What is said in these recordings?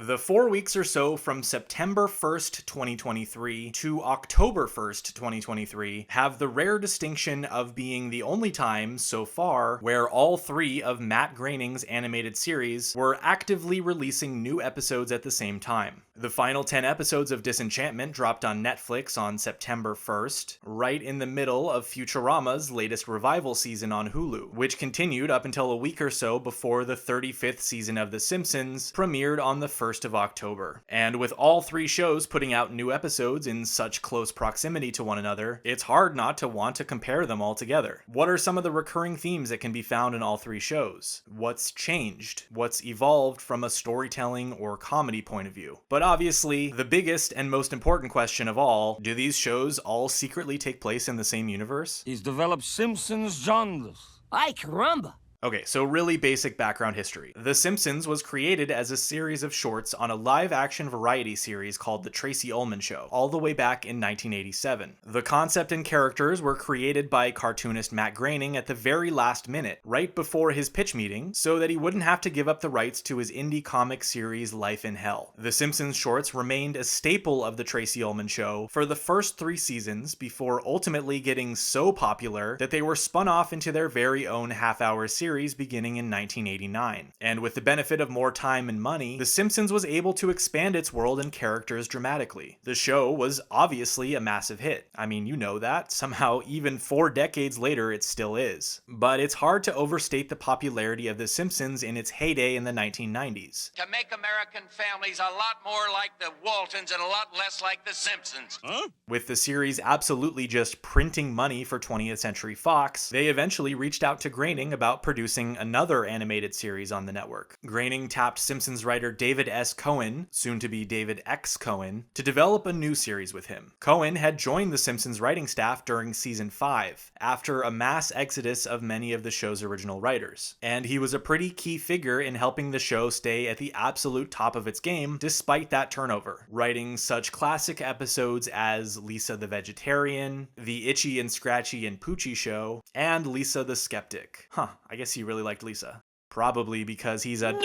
The 4 weeks or so from September 1st, 2023 to October 1st, 2023 have the rare distinction of being the only time so far where all 3 of Matt Groening's animated series were actively releasing new episodes at the same time. The final 10 episodes of Disenchantment dropped on Netflix on September 1st, right in the middle of Futurama's latest revival season on Hulu, which continued up until a week or so before the 35th season of The Simpsons premiered on the 1st of October. And with all 3 shows putting out new episodes in such close proximity to one another, it's hard not to want to compare them all together. What are some of the recurring themes that can be found in all 3 shows? What's changed? What's evolved from a storytelling or comedy point of view? But obviously, the biggest and most important question of all, do these shows all secretly take place in the same universe? He's developed Simpsons genres. Ay, caramba! Okay, so really basic background history. The Simpsons was created as a series of shorts on a live-action variety series called The Tracey Ullman Show, all the way back in 1987. The concept and characters were created by cartoonist Matt Groening at the very last minute, right before his pitch meeting, so that he wouldn't have to give up the rights to his indie comic series Life in Hell. The Simpsons shorts remained a staple of The Tracey Ullman Show for the first 3 seasons before ultimately getting so popular that they were spun off into their very own half-hour series beginning in 1989. And with the benefit of more time and money, The Simpsons was able to expand its world and characters dramatically. The show was obviously a massive hit. I mean, you know that. Somehow, even 4 decades later, it still is. But it's hard to overstate the popularity of The Simpsons in its heyday in the 1990s. To make American families a lot more like the Waltons and a lot less like the Simpsons. Huh? With the series absolutely just printing money for 20th Century Fox, they eventually reached out to Groening about producing another animated series on the network. Groening tapped Simpsons writer David S. Cohen, soon to be David X. Cohen, to develop a new series with him. Cohen had joined the Simpsons writing staff during season 5, after a mass exodus of many of the show's original writers. And he was a pretty key figure in helping the show stay at the absolute top of its game despite that turnover, writing such classic episodes as Lisa the Vegetarian, The Itchy and Scratchy and Poochie Show, and Lisa the Skeptic. I guess he really liked Lisa. Probably because he's a nerd!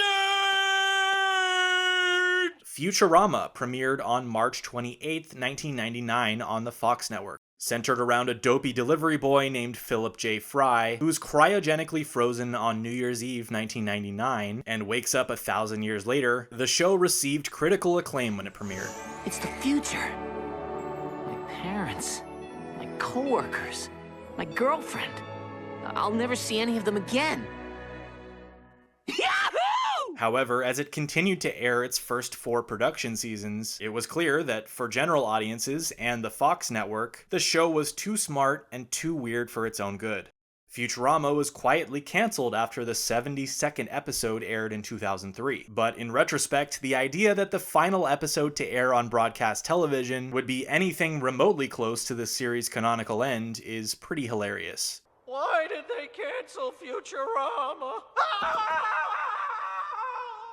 Futurama premiered on March 28th, 1999 on the Fox network. Centered around a dopey delivery boy named Philip J. Fry, who's cryogenically frozen on New Year's Eve 1999 and wakes up 1,000 years later, the show received critical acclaim when it premiered. It's the future. My parents, my coworkers, my girlfriend. I'll never see any of them again. Yahoo! However, as it continued to air its first 4 production seasons, it was clear that for general audiences and the Fox network, the show was too smart and too weird for its own good. Futurama was quietly cancelled after the 72nd episode aired in 2003, but in retrospect, the idea that the final episode to air on broadcast television would be anything remotely close to the series' canonical end is pretty hilarious. Why did they cancel Futurama?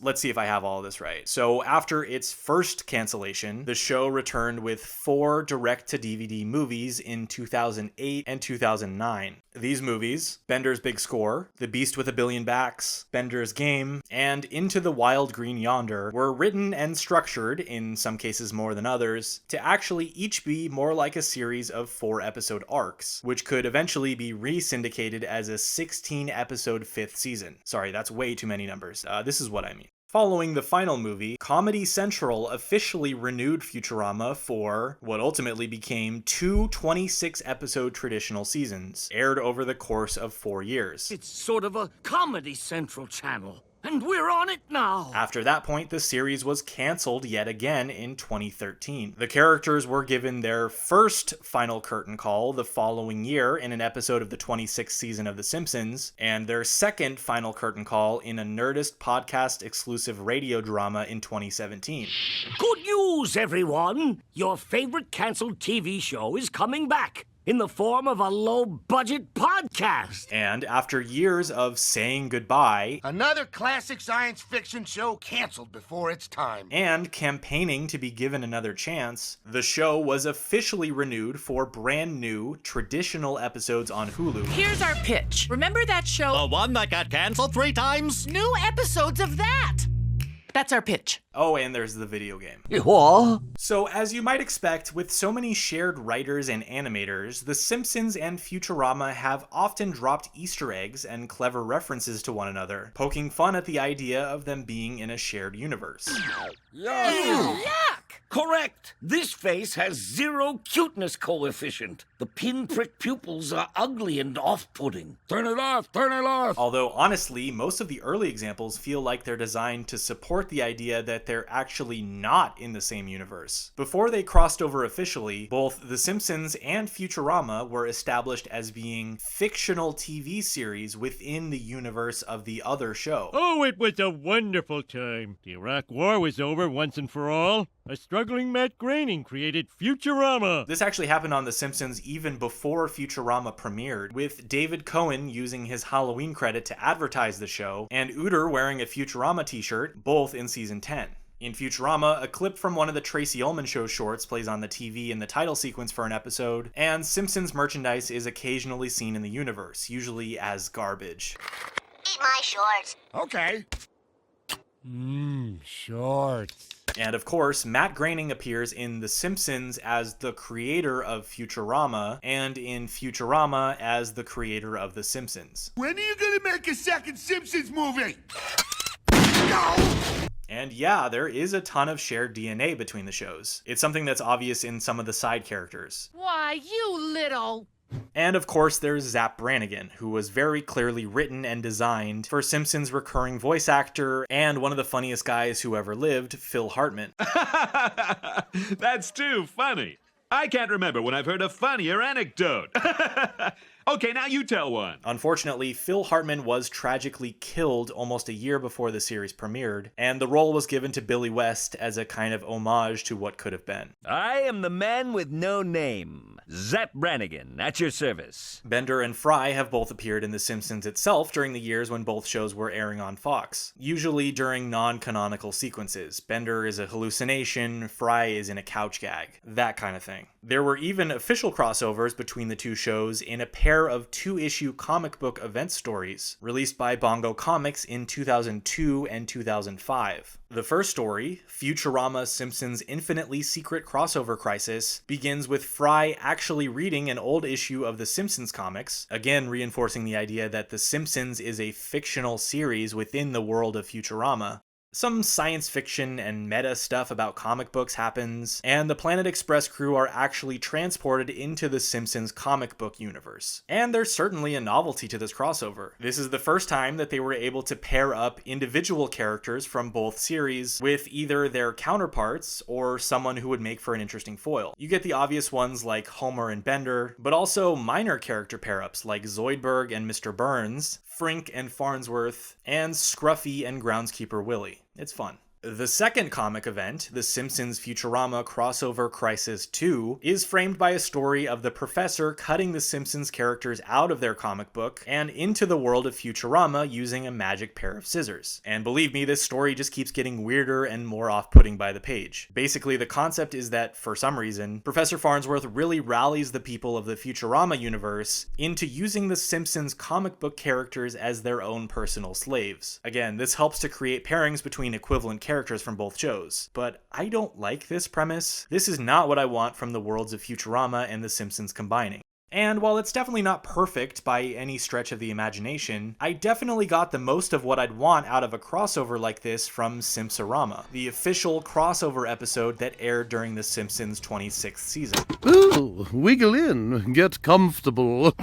Let's see if I have all of this right. So after its first cancellation, the show returned with 4 direct-to-DVD movies in 2008 and 2009. These movies, Bender's Big Score, The Beast with a Billion Backs, Bender's Game, and Into the Wild Green Yonder, were written and structured, in some cases more than others, to actually each be more like a series of 4-episode arcs, which could eventually be re-syndicated as a 16-episode 5th season. Sorry, that's way too many numbers. This is what I mean. Following the final movie, Comedy Central officially renewed Futurama for what ultimately became 2 26-episode traditional seasons, aired over the course of 4 years. It's sort of a Comedy Central channel. And we're on it now! After that point, the series was cancelled yet again in 2013. The characters were given their first final curtain call the following year in an episode of the 26th season of The Simpsons, and their second final curtain call in a Nerdist podcast-exclusive radio drama in 2017. Good news, everyone! Your favorite cancelled TV show is coming back! In the form of a low-budget podcast. And after years of saying goodbye, another classic science fiction show canceled before its time, and campaigning to be given another chance, the show was officially renewed for brand new, traditional episodes on Hulu. Here's our pitch. Remember that show? The one that got canceled 3 times? New episodes of that! That's our pitch. Oh, and there's the video game. What? So, as you might expect, with so many shared writers and animators, The Simpsons and Futurama have often dropped Easter eggs and clever references to one another, poking fun at the idea of them being in a shared universe. Yuck! Correct! This face has 0 cuteness coefficient. The pinprick pupils are ugly and off-putting. Turn it off! Turn it off! Although, honestly, most of the early examples feel like they're designed to support the idea that they're actually not in the same universe. Before they crossed over officially, both The Simpsons and Futurama were established as being fictional TV series within the universe of the other show. Oh, it was a wonderful time. The Iraq War was over once and for all. A struggling Matt Groening created Futurama. This actually happened on The Simpsons even before Futurama premiered, with David Cohen using his Halloween credit to advertise the show, and Uter wearing a Futurama t-shirt, both in season 10. In Futurama, a clip from one of the Tracy Ullman Show shorts plays on the TV in the title sequence for an episode, and Simpsons merchandise is occasionally seen in the universe, usually as garbage. Eat my shorts. Okay. Shorts. And of course, Matt Groening appears in The Simpsons as the creator of Futurama, and in Futurama as the creator of The Simpsons. When are you gonna make a second Simpsons movie? No! And yeah, there is a ton of shared DNA between the shows. It's something that's obvious in some of the side characters. Why, you little... And of course, there's Zap Brannigan, who was very clearly written and designed for Simpsons recurring voice actor and one of the funniest guys who ever lived, Phil Hartman. That's too funny. I can't remember when I've heard a funnier anecdote. Okay, now you tell one. Unfortunately, Phil Hartman was tragically killed almost a year before the series premiered, and the role was given to Billy West as a kind of homage to what could have been. I am the man with no name, Zap Brannigan, at your service. Bender and Fry have both appeared in The Simpsons itself during the years when both shows were airing on Fox, usually during non-canonical sequences. Bender is a hallucination, Fry is in a couch gag, that kind of thing. There were even official crossovers between the two shows in a pair of 2-issue comic book event stories released by Bongo Comics in 2002 and 2005. The first story, Futurama Simpsons Infinitely Secret Crossover Crisis, begins with Fry actually reading an old issue of The Simpsons comics, again reinforcing the idea that The Simpsons is a fictional series within the world of Futurama. Some science fiction and meta stuff about comic books happens, and the Planet Express crew are actually transported into the Simpsons comic book universe. And there's certainly a novelty to this crossover. This is the first time that they were able to pair up individual characters from both series with either their counterparts or someone who would make for an interesting foil. You get the obvious ones like Homer and Bender, but also minor character pair-ups like Zoidberg and Mr. Burns, Frink and Farnsworth, and Scruffy and Groundskeeper Willie. It's fun. The second comic event, The Simpsons Futurama Crossover Crisis 2, is framed by a story of the professor cutting the Simpsons characters out of their comic book and into the world of Futurama using a magic pair of scissors. And believe me, this story just keeps getting weirder and more off-putting by the page. Basically, the concept is that, for some reason, Professor Farnsworth really rallies the people of the Futurama universe into using the Simpsons comic book characters as their own personal slaves. Again, this helps to create pairings between equivalent characters from both shows, but I don't like this premise. This is not what I want from the worlds of Futurama and The Simpsons combining. And while it's definitely not perfect by any stretch of the imagination, I definitely got the most of what I'd want out of a crossover like this from Simpsorama, the official crossover episode that aired during The Simpsons' 26th season. Ooh, wiggle in, get comfortable.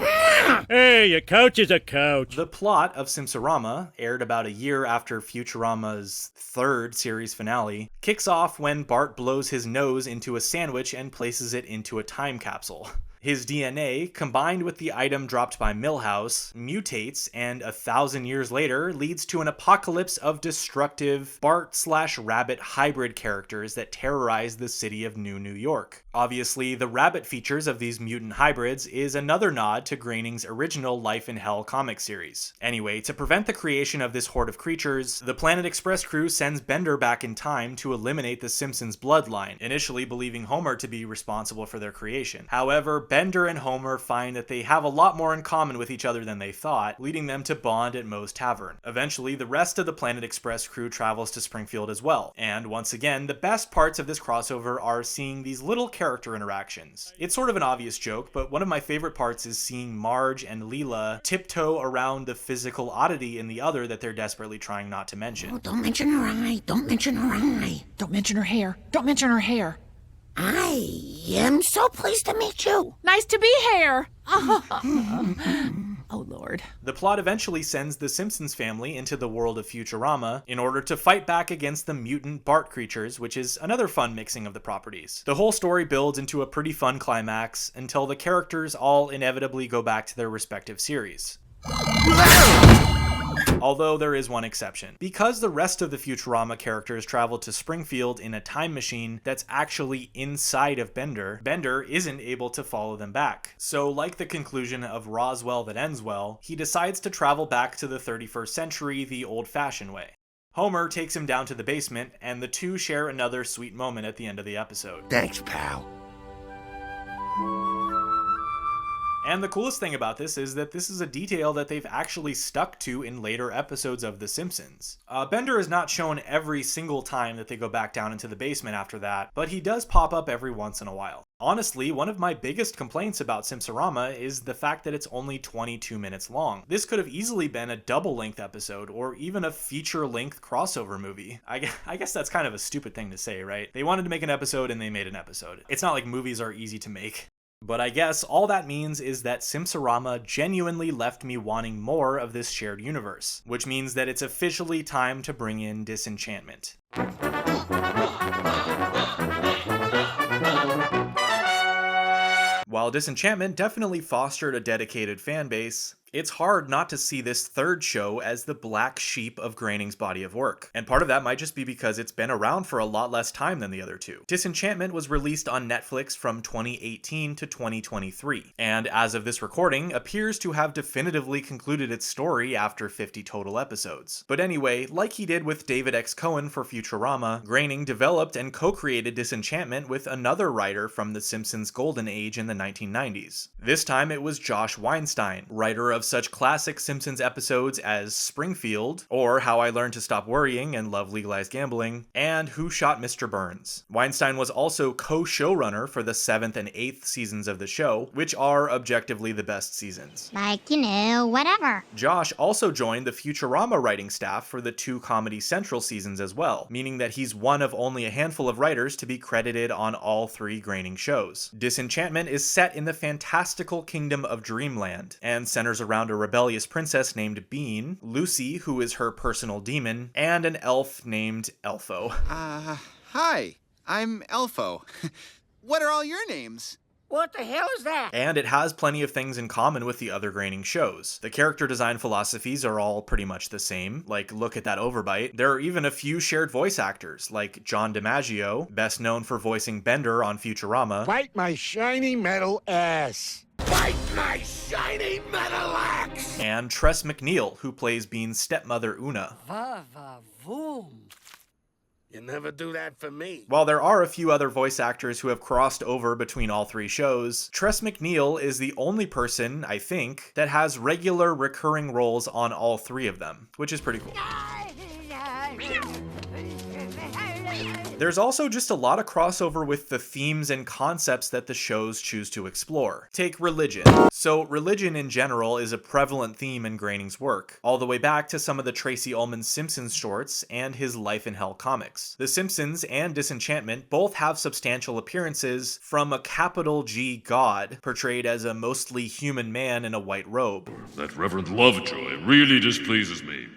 Hey, a couch is a couch. The plot of Simpsorama, aired about a year after Futurama's third series finale, kicks off when Bart blows his nose into a sandwich and places it into a time capsule. His DNA, combined with the item dropped by Milhouse, mutates and 1,000 years later leads to an apocalypse of destructive Bart/Rabbit hybrid characters that terrorize the city of New York. Obviously, the rabbit features of these mutant hybrids is another nod to Groening's original Life in Hell comic series. Anyway, to prevent the creation of this horde of creatures, the Planet Express crew sends Bender back in time to eliminate the Simpsons bloodline, initially believing Homer to be responsible for their creation. However, Bender and Homer find that they have a lot more in common with each other than they thought, leading them to bond at Moe's Tavern. Eventually, the rest of the Planet Express crew travels to Springfield as well, and once again, the best parts of this crossover are seeing these little character interactions. It's sort of an obvious joke, but one of my favorite parts is seeing Marge and Leela tiptoe around the physical oddity in the other that they're desperately trying not to mention. Oh, don't mention her eye. Don't mention her eye. Don't mention her hair. Don't mention her hair. I am so pleased to meet you. Nice to be here. Oh, Lord. The plot eventually sends the Simpsons family into the world of Futurama in order to fight back against the mutant Bart creatures, which is another fun mixing of the properties. The whole story builds into a pretty fun climax until the characters all inevitably go back to their respective series. Although there is one exception. Because the rest of the Futurama characters travel to Springfield in a time machine that's actually inside of Bender, Bender isn't able to follow them back. So like the conclusion of Roswell that ends well, he decides to travel back to the 31st century the old-fashioned way. Homer takes him down to the basement, and the two share another sweet moment at the end of the episode. Thanks, pal. And the coolest thing about this is that this is a detail that they've actually stuck to in later episodes of The Simpsons. Bender is not shown every single time that they go back down into the basement after that, but he does pop up every once in a while. Honestly, one of my biggest complaints about Simpsorama is the fact that it's only 22 minutes long. This could have easily been a double-length episode, or even a feature-length crossover movie. I guess that's kind of a stupid thing to say, right? They wanted to make an episode and they made an episode. It's not like movies are easy to make. But I guess all that means is that Simpsorama genuinely left me wanting more of this shared universe, which means that it's officially time to bring in Disenchantment. While Disenchantment definitely fostered a dedicated fan base, it's hard not to see this third show as the black sheep of Groening's body of work. And part of that might just be because it's been around for a lot less time than the other two. Disenchantment was released on Netflix from 2018 to 2023, and as of this recording, appears to have definitively concluded its story after 50 total episodes. But anyway, like he did with David X. Cohen for Futurama, Groening developed and co-created Disenchantment with another writer from The Simpsons' golden age in the 1990s. This time it was Josh Weinstein, writer of such classic Simpsons episodes as Springfield, or How I Learned to Stop Worrying and Love Legalized Gambling, and Who Shot Mr. Burns. Weinstein was also co-showrunner for the 7th and 8th seasons of the show, which are objectively the best seasons. Like, whatever. Josh also joined the Futurama writing staff for the 2 Comedy Central seasons as well, meaning that he's one of only a handful of writers to be credited on all 3 Groening shows. Disenchantment is set in the fantastical kingdom of Dreamland, and centers around a rebellious princess named Bean, Lucy, who is her personal demon, and an elf named Elfo. Hi, I'm Elfo. What are all your names? What the hell is that? And it has plenty of things in common with the other Groening shows. The character design philosophies are all pretty much the same, like look at that overbite. There are even a few shared voice actors, like John DiMaggio, best known for voicing Bender on Futurama. Bite my shiny metal ass. Bite my shiny metal axe! And Tress MacNeille, who plays Bean's stepmother Una. Va-va-voom. You never do that for me. While there are a few other voice actors who have crossed over between all 3 shows, Tress MacNeille is the only person, I think, that has regular recurring roles on all 3 of them, which is pretty cool. There's also just a lot of crossover with the themes and concepts that the shows choose to explore. Take religion. So religion in general is a prevalent theme in Groening's work, all the way back to some of the Tracy Ullman Simpsons shorts and his Life in Hell comics. The Simpsons and Disenchantment both have substantial appearances from a capital G god, portrayed as a mostly human man in a white robe. That Reverend Lovejoy really displeases me.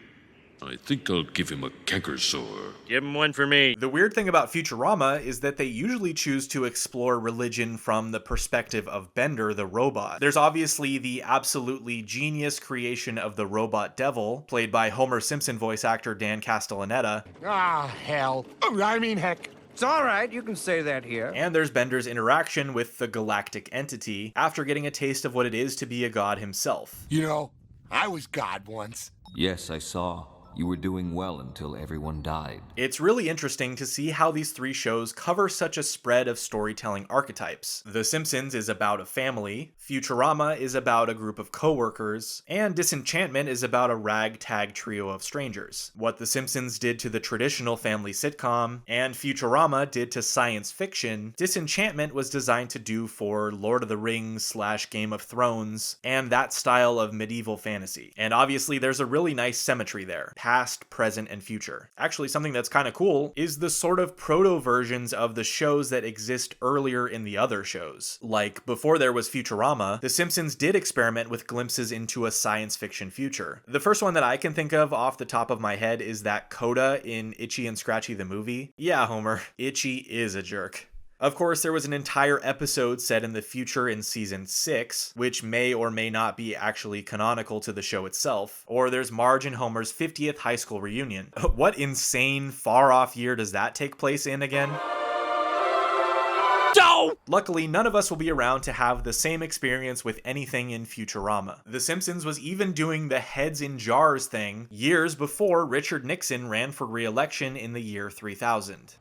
I think I'll give him a canker sore. Give him one for me. The weird thing about Futurama is that they usually choose to explore religion from the perspective of Bender the robot. There's obviously the absolutely genius creation of the robot devil, played by Homer Simpson voice actor Dan Castellaneta. Ah, hell. I mean, heck. It's all right, you can say that here. And there's Bender's interaction with the galactic entity after getting a taste of what it is to be a god himself. You know, I was God once. Yes, I saw. You were doing well until everyone died. It's really interesting to see how these three shows cover such a spread of storytelling archetypes. The Simpsons is about a family, Futurama is about a group of coworkers, and Disenchantment is about a ragtag trio of strangers. What The Simpsons did to the traditional family sitcom, and Futurama did to science fiction, Disenchantment was designed to do for Lord of the Rings / Game of Thrones, and that style of medieval fantasy. And obviously there's a really nice symmetry there. Past, present, and future. Actually, something that's kind of cool is the sort of proto-versions of the shows that exist earlier in the other shows. Like, before there was Futurama, The Simpsons did experiment with glimpses into a science fiction future. The first one that I can think of off the top of my head is that Coda in Itchy and Scratchy the movie. Yeah, Homer, Itchy is a jerk. Of course, there was an entire episode set in the future in season 6, which may or may not be actually canonical to the show itself. Or there's Marge and Homer's 50th high school reunion. What insane, far-off year does that take place in again? No! Luckily, none of us will be around to have the same experience with anything in Futurama. The Simpsons was even doing the heads in jars thing years before Richard Nixon ran for re-election in the year 3000.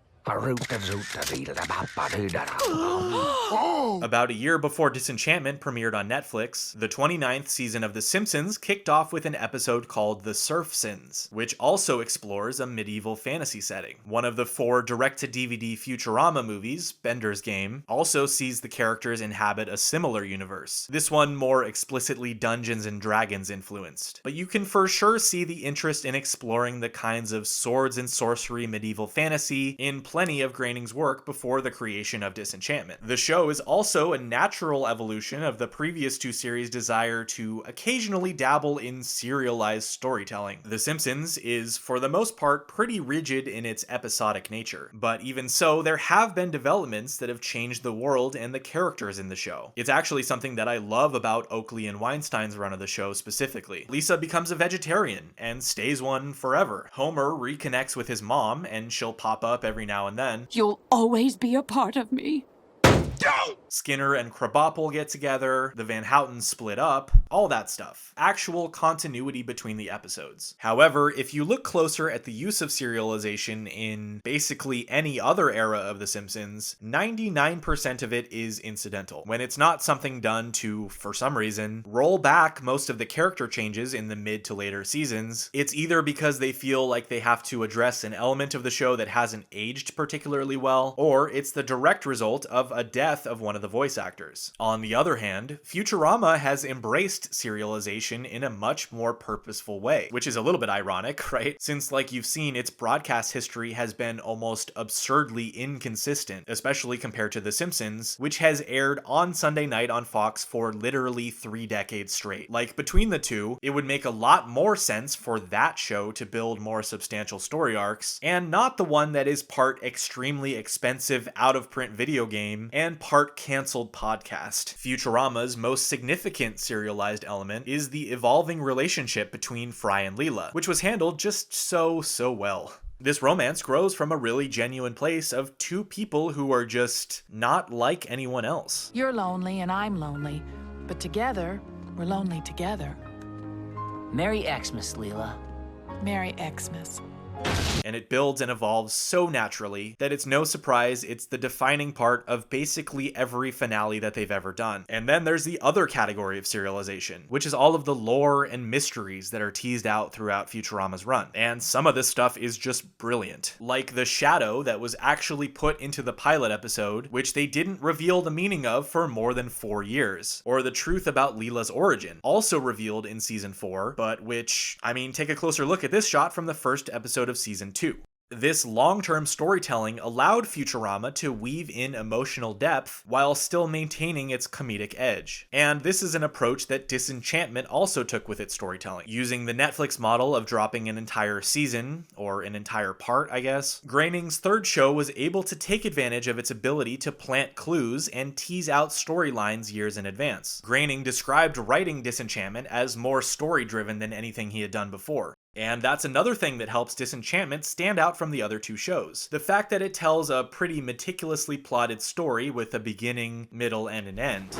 About a year before Disenchantment premiered on Netflix, the 29th season of The Simpsons kicked off with an episode called The Surfsons, which also explores a medieval fantasy setting. One of the 4 direct-to-DVD Futurama movies, Bender's Game, also sees the characters inhabit a similar universe. This one more explicitly Dungeons and Dragons influenced. But you can for sure see the interest in exploring the kinds of swords and sorcery medieval fantasy in plenty of Groening's work before the creation of Disenchantment. The show is also a natural evolution of the previous 2 series' desire to occasionally dabble in serialized storytelling. The Simpsons is, for the most part, pretty rigid in its episodic nature. But even so, there have been developments that have changed the world and the characters in the show. It's actually something that I love about Oakley and Weinstein's run of the show specifically. Lisa becomes a vegetarian and stays one forever. Homer reconnects with his mom, and she'll pop up every now and then. You'll always be a part of me. Skinner and Krabappel get together, the Van Houtens split up, all that stuff. Actual continuity between the episodes. However, if you look closer at the use of serialization in basically any other era of The Simpsons, 99% of it is incidental. When it's not something done to, for some reason, roll back most of the character changes in the mid to later seasons, it's either because they feel like they have to address an element of the show that hasn't aged particularly well, or it's the direct result of a death of one of the voice actors. On the other hand, Futurama has embraced serialization in a much more purposeful way, which is a little bit ironic, right? Since, like you've seen, its broadcast history has been almost absurdly inconsistent, especially compared to The Simpsons, which has aired on Sunday night on Fox for literally 3 decades straight. Like, between the two, it would make a lot more sense for that show to build more substantial story arcs, and not the one that is part extremely expensive out-of-print video game and part canceled podcast. Futurama's most significant serialized element is the evolving relationship between Fry and Leela, which was handled just so well. This romance grows from a really genuine place of 2 people who are just not like anyone else. You're lonely and I'm lonely, but together, we're lonely together. Merry Xmas, Leela. Merry Xmas. And it builds and evolves so naturally that it's no surprise it's the defining part of basically every finale that they've ever done. And then there's the other category of serialization, which is all of the lore and mysteries that are teased out throughout Futurama's run. And some of this stuff is just brilliant. Like the shadow that was actually put into the pilot episode, which they didn't reveal the meaning of for more than 4 years. Or the truth about Leela's origin, also revealed in season 4, but which, I mean, take a closer look at this shot from the first episode of season 2. This long-term storytelling allowed Futurama to weave in emotional depth while still maintaining its comedic edge. And this is an approach that Disenchantment also took with its storytelling. Using the Netflix model of dropping an entire season, or an entire part, I guess, Groening's 3rd show was able to take advantage of its ability to plant clues and tease out storylines years in advance. Groening described writing Disenchantment as more story-driven than anything he had done before. And that's another thing that helps Disenchantment stand out from the other two shows. The fact that it tells a pretty meticulously plotted story with a beginning, middle, and an end.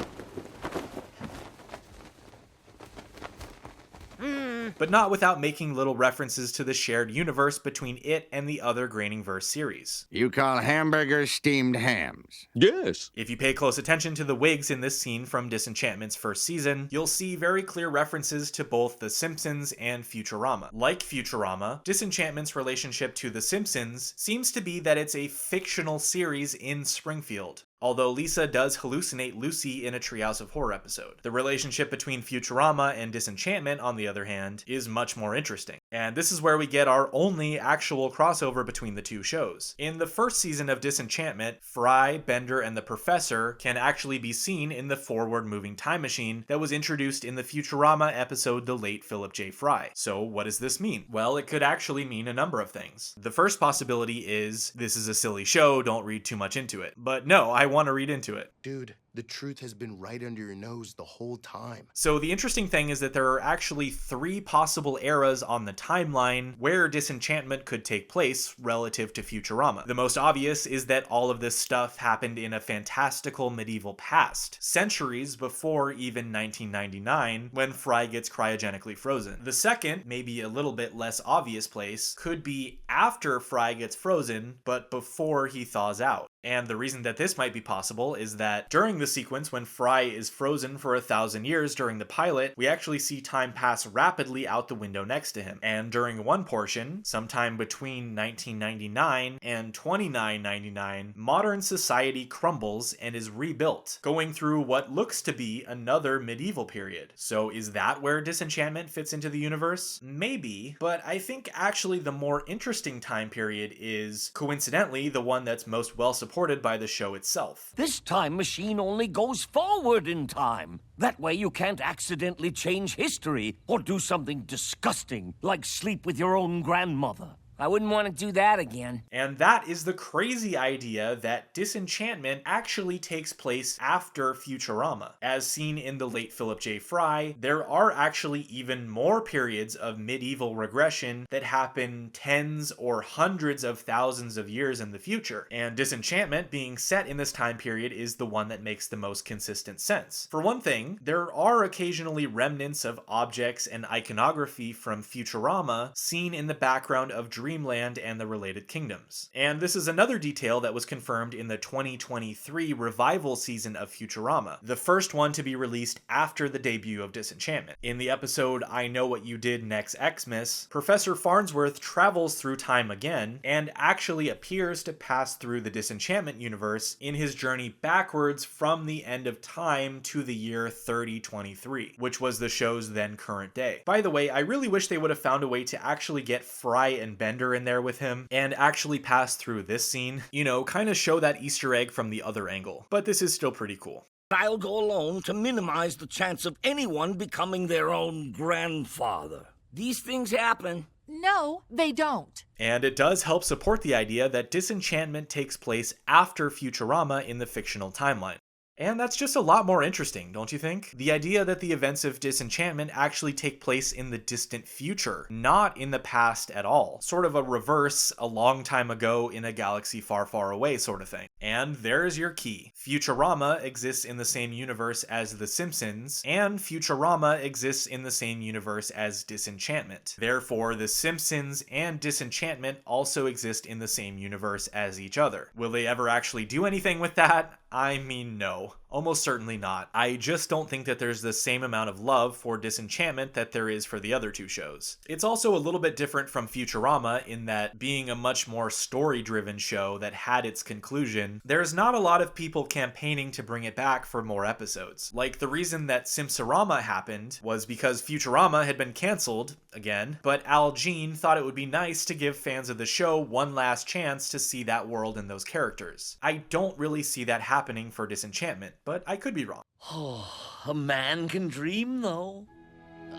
But not without making little references to the shared universe between it and the other Groeningverse series. You call hamburgers steamed hams? Yes. If you pay close attention to the wigs in this scene from Disenchantment's first season, you'll see very clear references to both The Simpsons and Futurama. Like Futurama, Disenchantment's relationship to The Simpsons seems to be that it's a fictional series in Springfield. Although Lisa does hallucinate Lucy in a Treehouse of Horror episode. The relationship between Futurama and Disenchantment, on the other hand, is much more interesting. And this is where we get our only actual crossover between the two shows. In the first season of Disenchantment, Fry, Bender, and the Professor can actually be seen in the forward-moving time machine that was introduced in the Futurama episode The Late Philip J. Fry. So what does this mean? Well, it could actually mean a number of things. The first possibility is, this is a silly show, don't read too much into it. But no, I want to read into it. Dude, the truth has been right under your nose the whole time. So the interesting thing is that there are actually 3 possible eras on the timeline where Disenchantment could take place relative to Futurama. The most obvious is that all of this stuff happened in a fantastical medieval past, centuries before even 1999, when Fry gets cryogenically frozen. The second, maybe a little bit less obvious place, could be after Fry gets frozen, but before he thaws out. And the reason that this might be possible is that during the sequence when Fry is frozen for 1,000 years during the pilot, we actually see time pass rapidly out the window next to him. And during one portion, sometime between 1999 and 2999, modern society crumbles and is rebuilt, going through what looks to be another medieval period. So is that where Disenchantment fits into the universe? Maybe, but I think actually the more interesting time period is, coincidentally, the one that's most well supported by the show itself. This time machine only goes forward in time. That way you can't accidentally change history or do something disgusting like sleep with your own grandmother. I wouldn't want to do that again. And that is the crazy idea that Disenchantment actually takes place after Futurama. As seen in The Late Philip J. Fry, there are actually even more periods of medieval regression that happen tens or hundreds of thousands of years in the future. And Disenchantment being set in this time period is the one that makes the most consistent sense. For one thing, there are occasionally remnants of objects and iconography from Futurama seen in the background of Dreamland and the related kingdoms. And this is another detail that was confirmed in the 2023 revival season of Futurama, the first one to be released after the debut of Disenchantment. In the episode I Know What You Did Next Xmas, Professor Farnsworth travels through time again and actually appears to pass through the Disenchantment universe in his journey backwards from the end of time to the year 3023, which was the show's then current day. By the way, I really wish they would have found a way to actually get Fry and Bender in there with him and actually pass through this scene, you know, kind of show that Easter egg from the other angle. But this is still pretty cool. I'll go alone to minimize the chance of anyone becoming their own grandfather. These things happen. No, they don't. And it does help support the idea that Disenchantment takes place after Futurama in the fictional timeline. And that's just a lot more interesting, don't you think? The idea that the events of Disenchantment actually take place in the distant future, not in the past at all. Sort of a reverse, a long time ago in a galaxy far, far away sort of thing. And there's your key. Futurama exists in the same universe as The Simpsons, and Futurama exists in the same universe as Disenchantment. Therefore, The Simpsons and Disenchantment also exist in the same universe as each other. Will they ever actually do anything with that? I mean, no. Almost certainly not. I just don't think that there's the same amount of love for Disenchantment that there is for the other two shows. It's also a little bit different from Futurama in that, being a much more story-driven show that had its conclusion, there's not a lot of people campaigning to bring it back for more episodes. Like, the reason that Simpsorama happened was because Futurama had been canceled, again, but Al Jean thought it would be nice to give fans of the show one last chance to see that world and those characters. I don't really see that happening for Disenchantment, but I could be wrong. Oh, a man can dream, though.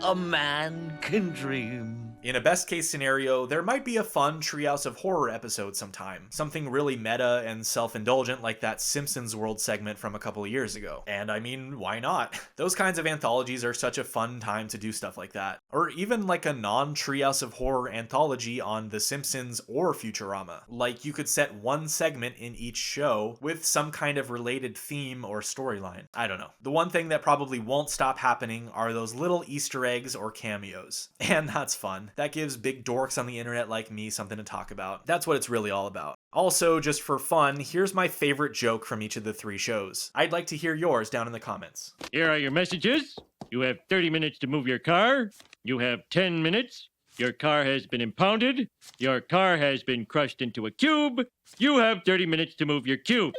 a man can dream. In a best case scenario, there might be a fun Treehouse of Horror episode sometime. Something really meta and self-indulgent like that Simpsons World segment from a couple of years ago. And I mean, why not? Those kinds of anthologies are such a fun time to do stuff like that. Or even like a non-Treehouse of Horror anthology on The Simpsons or Futurama. Like you could set one segment in each show with some kind of related theme or storyline. I don't know. The one thing that probably won't stop happening are those little Easter eggs or cameos. And that's fun. That gives big dorks on the internet like me something to talk about. That's what it's really all about. Also, just for fun, here's my favorite joke from each of the 3 shows. I'd like to hear yours down in the comments. Here are your messages. You have 30 minutes to move your car. You have 10 minutes. Your car has been impounded. Your car has been crushed into a cube. You have 30 minutes to move your cube.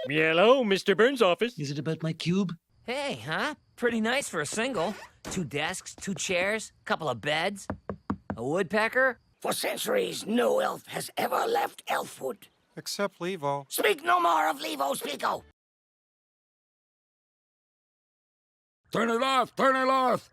Hello, Mr. Burns' office. Is it about my cube? Hey, huh? Pretty nice for a single. 2 desks, 2 chairs, couple of beds. A woodpecker? For centuries, no elf has ever left Elfwood. Except Levo. Speak no more of Levo, Speako. Turn it off! Turn it off!